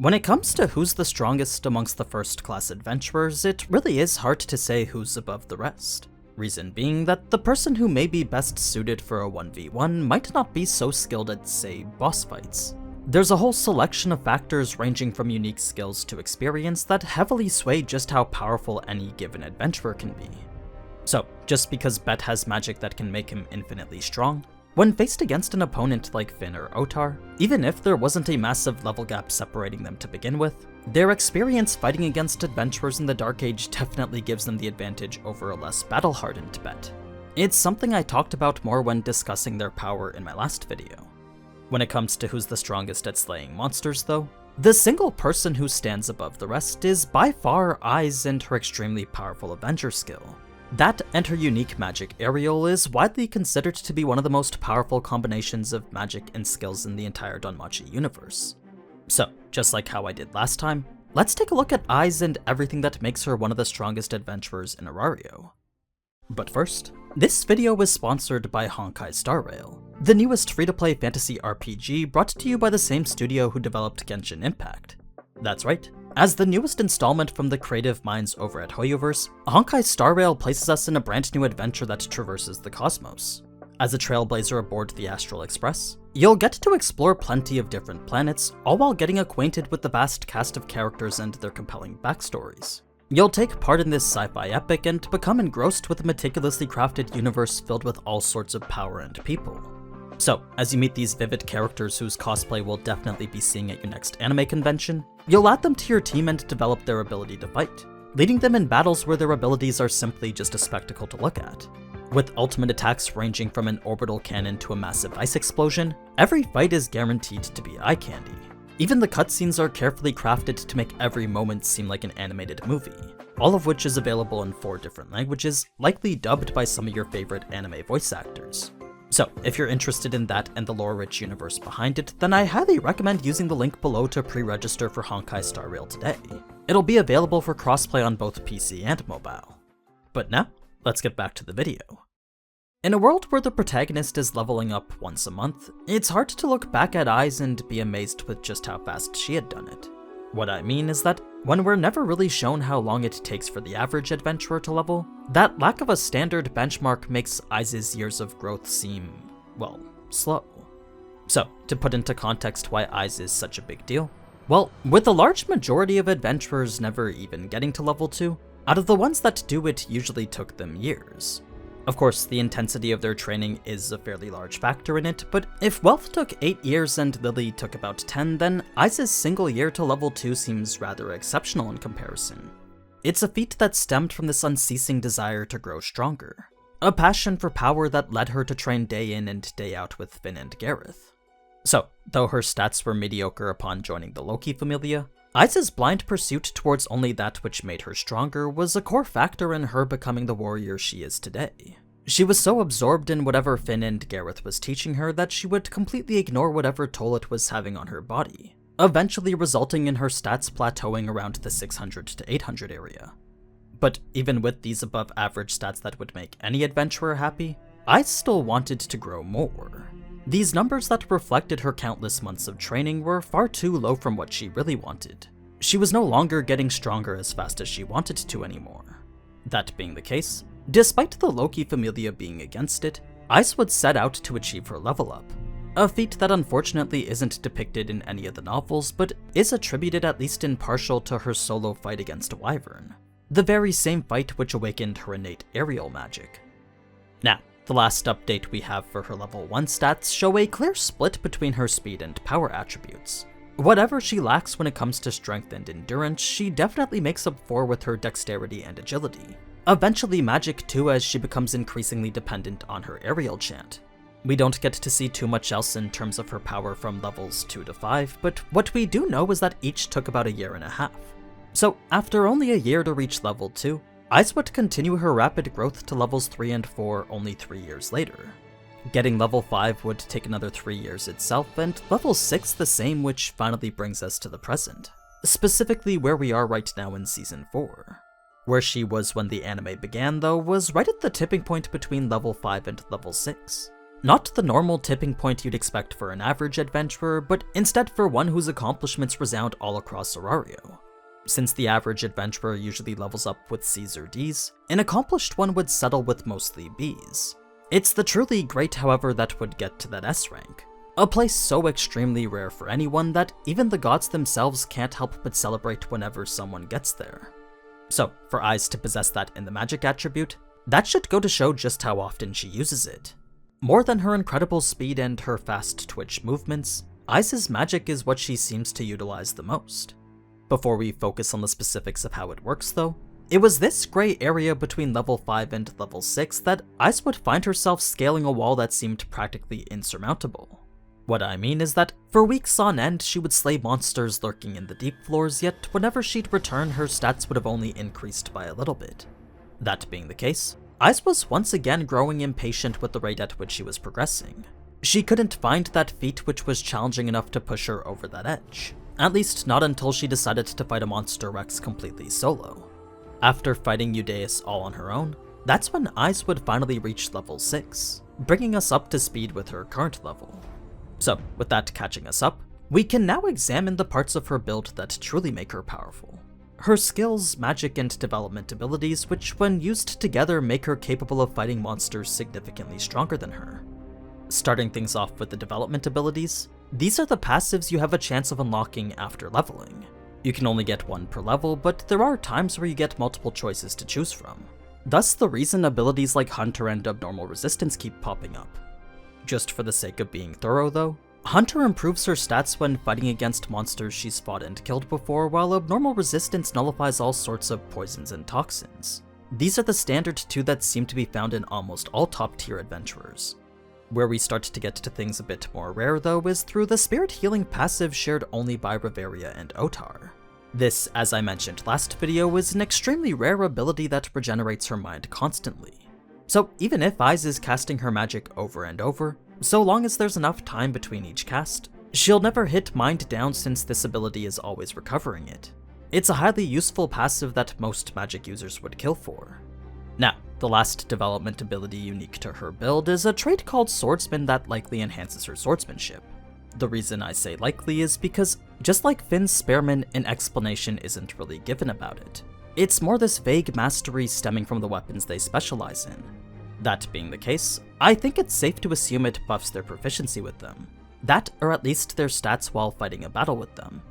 When it comes to who's the strongest amongst the first-class adventurers, it really is hard to say who's above the rest. Reason being that the person who may be best suited for a 1v1 might not be so skilled at, say, boss fights. There's a whole selection of factors ranging from unique skills to experience that heavily sway just how powerful any given adventurer can be. So, just because Bet has magic that can make him infinitely strong, when faced against an opponent like Finn or Otar, even if there wasn't a massive level gap separating them to begin with, their experience fighting against adventurers in the Dark Age definitely gives them the advantage over a less battle-hardened Bet. It's something I talked about more when discussing their power in my last video. When it comes to who's the strongest at slaying monsters though, the single person who stands above the rest is by far Ais and her extremely powerful Avenger skill. That and her unique magic Ariel is widely considered to be one of the most powerful combinations of magic and skills in the entire DanMachi universe. So, just like how I did last time, let's take a look at Ais and everything that makes her one of the strongest adventurers in Ariel. But first, this video is sponsored by Honkai Star Rail, the newest free-to-play fantasy RPG brought to you by the same studio who developed Genshin Impact. That's right. As the newest installment from the creative minds over at Hoyoverse, Honkai Star Rail places us in a brand new adventure that traverses the cosmos. As a trailblazer aboard the Astral Express, you'll get to explore plenty of different planets, all while getting acquainted with the vast cast of characters and their compelling backstories. You'll take part in this sci-fi epic and become engrossed with a meticulously crafted universe filled with all sorts of power and people. So, as you meet these vivid characters whose cosplay we'll definitely be seeing at your next anime convention, you'll add them to your team and develop their ability to fight, leading them in battles where their abilities are simply just a spectacle to look at. With ultimate attacks ranging from an orbital cannon to a massive ice explosion, every fight is guaranteed to be eye candy. Even the cutscenes are carefully crafted to make every moment seem like an animated movie, all of which is available in 4 different languages, likely dubbed by some of your favorite anime voice actors. So, if you're interested in that and the lore-rich universe behind it, then I highly recommend using the link below to pre-register for Honkai Star Rail today. It'll be available for crossplay on both PC and mobile. But now, let's get back to the video. In a world where the protagonist is leveling up once a month, it's hard to look back at Ais and be amazed with just how fast she had done it. What I mean is that, when we're never really shown how long it takes for the average adventurer to level, that lack of a standard benchmark makes Ais' years of growth seem, well, slow. So, to put into context why Ais is such a big deal, well, with a large majority of adventurers never even getting to level 2, out of the ones that do it usually took them years. Of course, the intensity of their training is a fairly large factor in it, but if Wealth took 8 years and Lily took about 10, then Ais' single year to level 2 seems rather exceptional in comparison. It's a feat that stemmed from this unceasing desire to grow stronger, a passion for power that led her to train day in and day out with Finn and Gareth. So, though her stats were mediocre upon joining the Loki Familia, Ais' blind pursuit towards only that which made her stronger was a core factor in her becoming the warrior she is today. She was so absorbed in whatever Finn and Gareth was teaching her that she would completely ignore whatever toll it was having on her body, eventually resulting in her stats plateauing around the 600 to 800 area. But even with these above average stats that would make any adventurer happy, Ais still wanted to grow more. These numbers that reflected her countless months of training were far too low from what she really wanted. She was no longer getting stronger as fast as she wanted to anymore. That being the case, despite the Loki Familia being against it, Ais would set out to achieve her level up. A feat that unfortunately isn't depicted in any of the novels, but is attributed at least in partial to her solo fight against Wyvern, the very same fight which awakened her innate aerial magic. Now, the last update we have for her level 1 stats show a clear split between her speed and power attributes. Whatever she lacks when it comes to strength and endurance, she definitely makes up for with her dexterity and agility. Eventually magic too, as she becomes increasingly dependent on her aerial chant. We don't get to see too much else in terms of her power from levels 2 to 5, but what we do know is that each took about a year and a half. So after only a year to reach level 2, Ais would continue her rapid growth to levels 3 and 4 only 3 years later. Getting level 5 would take another 3 years itself, and level 6 the same, which finally brings us to the present. Specifically where we are right now in Season 4. Where she was when the anime began, though, was right at the tipping point between level 5 and level 6. Not the normal tipping point you'd expect for an average adventurer, but instead for one whose accomplishments resound all across Arario. Since the average adventurer usually levels up with C's or D's, an accomplished one would settle with mostly B's. It's the truly great, however, that would get to that S rank. A place so extremely rare for anyone that even the gods themselves can't help but celebrate whenever someone gets there. So, for Ais to possess that in the magic attribute, that should go to show just how often she uses it. More than her incredible speed and her fast twitch movements, Ais's magic is what she seems to utilize the most. Before we focus on the specifics of how it works though, it was this gray area between level 5 and level 6 that Ais would find herself scaling a wall that seemed practically insurmountable. What I mean is that for weeks on end she would slay monsters lurking in the deep floors, yet whenever she'd return her stats would have only increased by a little bit. That being the case, Ais was once again growing impatient with the rate at which she was progressing. She couldn't find that feat which was challenging enough to push her over that edge. At least not until she decided to fight a monster Rex completely solo. After fighting Eudeus all on her own, that's when Ais would finally reach level 6, bringing us up to speed with her current level. So, with that catching us up, we can now examine the parts of her build that truly make her powerful. Her skills, magic, and development abilities, which when used together make her capable of fighting monsters significantly stronger than her. Starting things off with the development abilities, these are the passives you have a chance of unlocking after leveling. You can only get one per level, but there are times where you get multiple choices to choose from. Thus the reason abilities like Hunter and Abnormal Resistance keep popping up. Just for the sake of being thorough though, Hunter improves her stats when fighting against monsters she's fought and killed before, while Abnormal Resistance nullifies all sorts of poisons and toxins. These are the standard two that seem to be found in almost all top tier adventurers. Where we start to get to things a bit more rare though is through the Spirit Healing passive shared only by Reveria and Otar. This, as I mentioned last video, is an extremely rare ability that regenerates her mind constantly. So even if Ais is casting her magic over and over, so long as there's enough time between each cast, she'll never hit mind down since this ability is always recovering it. It's a highly useful passive that most magic users would kill for. Now, the last development ability unique to her build is a trait called Swordsman that likely enhances her swordsmanship. The reason I say likely is because, just like Finn's Spearman, an explanation isn't really given about it. It's more this vague mastery stemming from the weapons they specialize in. That being the case, I think it's safe to assume it buffs their proficiency with them. That, or at least their stats while fighting a battle with them.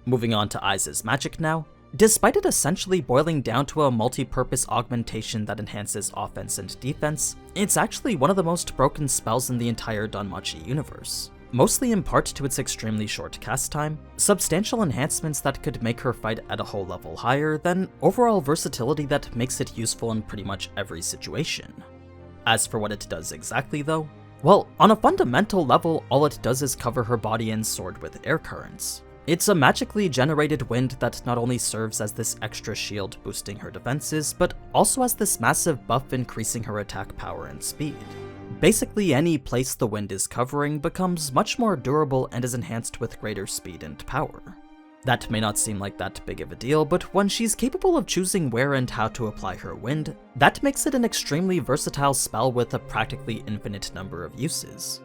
Moving on to Ais's magic now. Despite it essentially boiling down to a multi-purpose augmentation that enhances offense and defense, it's actually one of the most broken spells in the entire DanMachi universe. Mostly in part to its extremely short cast time, substantial enhancements that could make her fight at a whole level higher, then overall versatility that makes it useful in pretty much every situation. As for what it does exactly though, well, on a fundamental level, all it does is cover her body and sword with air currents. It's a magically generated wind that not only serves as this extra shield boosting her defenses, but also as this massive buff increasing her attack power and speed. Basically any place the wind is covering becomes much more durable and is enhanced with greater speed and power. That may not seem like that big of a deal, but when she's capable of choosing where and how to apply her wind, that makes it an extremely versatile spell with a practically infinite number of uses.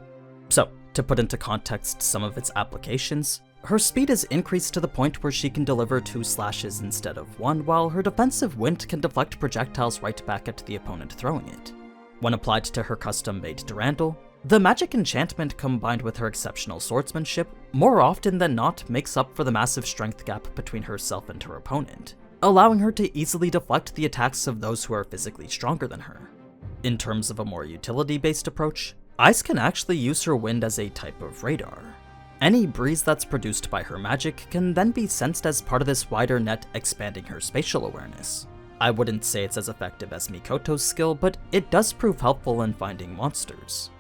So, to put into context some of its applications, her speed is increased to the point where she can deliver 2 slashes instead of 1, while her defensive wind can deflect projectiles right back at the opponent throwing it. When applied to her custom-made Durandal, the magic enchantment combined with her exceptional swordsmanship more often than not makes up for the massive strength gap between herself and her opponent, allowing her to easily deflect the attacks of those who are physically stronger than her. In terms of a more utility-based approach, Ais can actually use her wind as a type of radar. Any breeze that's produced by her magic can then be sensed as part of this wider net, expanding her spatial awareness. I wouldn't say it's as effective as Mikoto's skill, but it does prove helpful in finding monsters.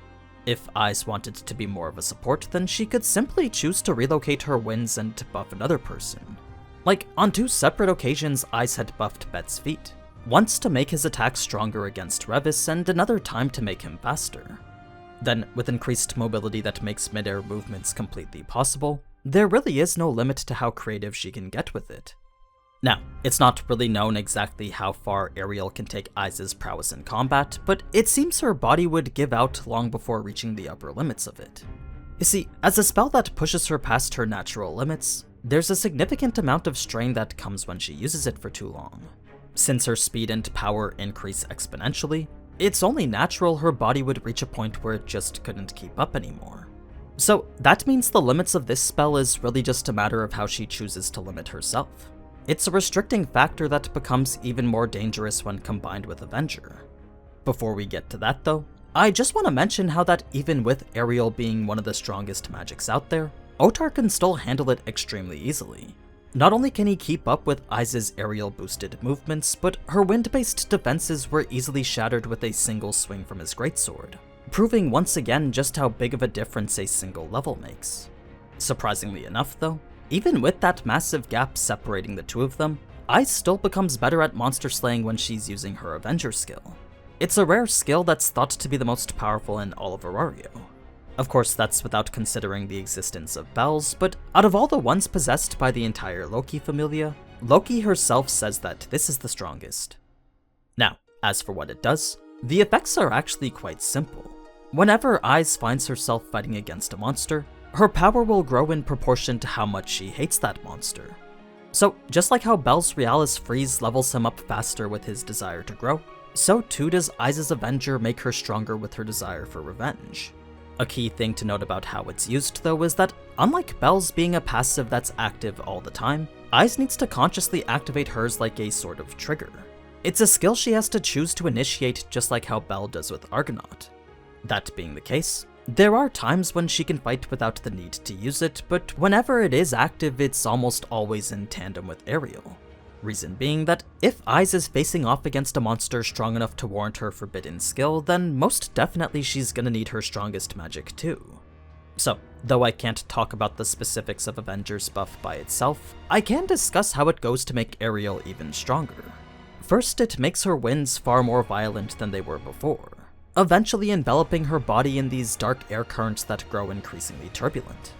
If Ais wanted to be more of a support, then she could simply choose to relocate her winds and buff another person. Like, on 2 separate occasions Ais had buffed Bet's feet, once to make his attack stronger against Revis and another time to make him faster. Then, with increased mobility that makes mid-air movements completely possible, there really is no limit to how creative she can get with it. Now, it's not really known exactly how far Ariel can take Ais's prowess in combat, but it seems her body would give out long before reaching the upper limits of it. You see, as a spell that pushes her past her natural limits, there's a significant amount of strain that comes when she uses it for too long. Since her speed and power increase exponentially, it's only natural her body would reach a point where it just couldn't keep up anymore. So that means the limits of this spell is really just a matter of how she chooses to limit herself. It's a restricting factor that becomes even more dangerous when combined with Avenger. Before we get to that though, I just want to mention how that even with Ariel being one of the strongest magics out there, Otar can still handle it extremely easily. Not only can he keep up with Ais's Ariel boosted movements, but her wind-based defenses were easily shattered with a single swing from his greatsword, proving once again just how big of a difference a single level makes. Surprisingly enough though, even with that massive gap separating the two of them, Ais still becomes better at monster slaying when she's using her Avenger skill. It's a rare skill that's thought to be the most powerful in all of Aurario. Of course, that's without considering the existence of Bells, but out of all the ones possessed by the entire Loki familia, Loki herself says that this is the strongest. Now, as for what it does, the effects are actually quite simple. Whenever Ais finds herself fighting against a monster, her power will grow in proportion to how much she hates that monster. So, just like how Bel's Realis Freeze levels him up faster with his desire to grow, so too does Ais's Avenger make her stronger with her desire for revenge. A key thing to note about how it's used though is that, unlike Bel's being a passive that's active all the time, Ais needs to consciously activate hers like a sort of trigger. It's a skill she has to choose to initiate just like how Bel does with Argonaut. That being the case, there are times when she can fight without the need to use it, but whenever it is active it's almost always in tandem with Ariel. Reason being that if Ais is facing off against a monster strong enough to warrant her forbidden skill, then most definitely she's gonna need her strongest magic too. So, though I can't talk about the specifics of Avenger's buff by itself, I can discuss how it goes to make Ariel even stronger. First, it makes her winds far more violent than they were before, eventually enveloping her body in these dark air currents that grow increasingly turbulent.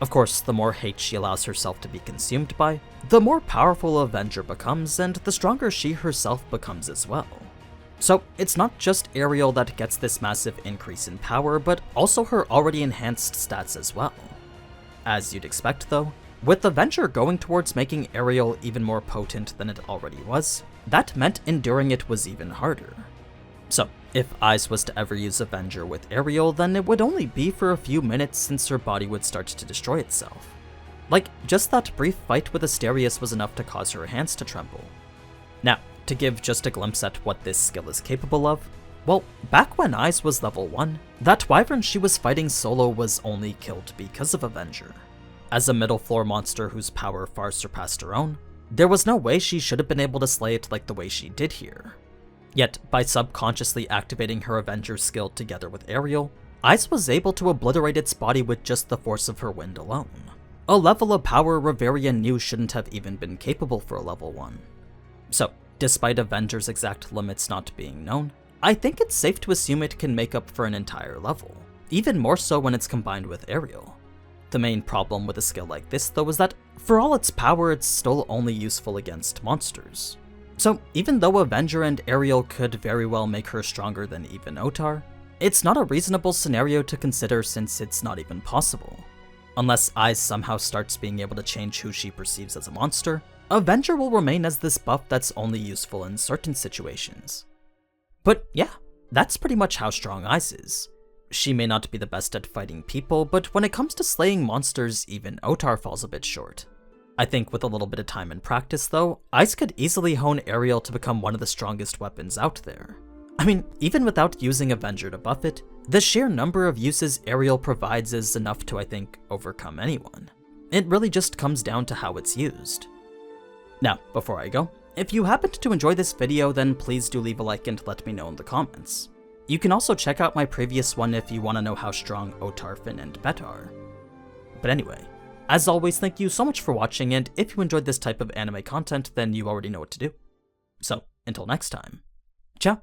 Of course, the more hate she allows herself to be consumed by, the more powerful Avenger becomes, and the stronger she herself becomes as well. So it's not just Ariel that gets this massive increase in power, but also her already enhanced stats as well. As you'd expect though, with Avenger going towards making Ariel even more potent than it already was, that meant enduring it was even harder. So, if Ais was to ever use Avenger with Ariel, then it would only be for a few minutes since her body would start to destroy itself. Like, just that brief fight with Asterius was enough to cause her hands to tremble. Now, to give just a glimpse at what this skill is capable of, well, back when Ais was level 1, that wyvern she was fighting solo was only killed because of Avenger. As a middle floor monster whose power far surpassed her own, there was no way she should have been able to slay it like the way she did here. Yet, by subconsciously activating her Avenger skill together with Ariel, Ais was able to obliterate its body with just the force of her wind alone. A level of power Riverian knew shouldn't have even been capable for a level 1. So, despite Avenger's exact limits not being known, I think it's safe to assume it can make up for an entire level, even more so when it's combined with Ariel. The main problem with a skill like this though is that, for all its power, it's still only useful against monsters. So even though Avenger and Ariel could very well make her stronger than even Otar, it's not a reasonable scenario to consider since it's not even possible. Unless Ais somehow starts being able to change who she perceives as a monster, Avenger will remain as this buff that's only useful in certain situations. But yeah, that's pretty much how strong Ais is. She may not be the best at fighting people, but when it comes to slaying monsters, even Otar falls a bit short. I think with a little bit of time and practice though, Ais could easily hone Ariel to become one of the strongest weapons out there. I mean, even without using Avenger to buff it, the sheer number of uses Ariel provides is enough to, I think, overcome anyone. It really just comes down to how it's used. Now, before I go, if you happened to enjoy this video, then please do leave a like and let me know in the comments. You can also check out my previous one if you want to know how strong Otar, Finn, and Bet are. But anyway, as always, thank you so much for watching, and if you enjoyed this type of anime content, then you already know what to do. So, until next time, ciao!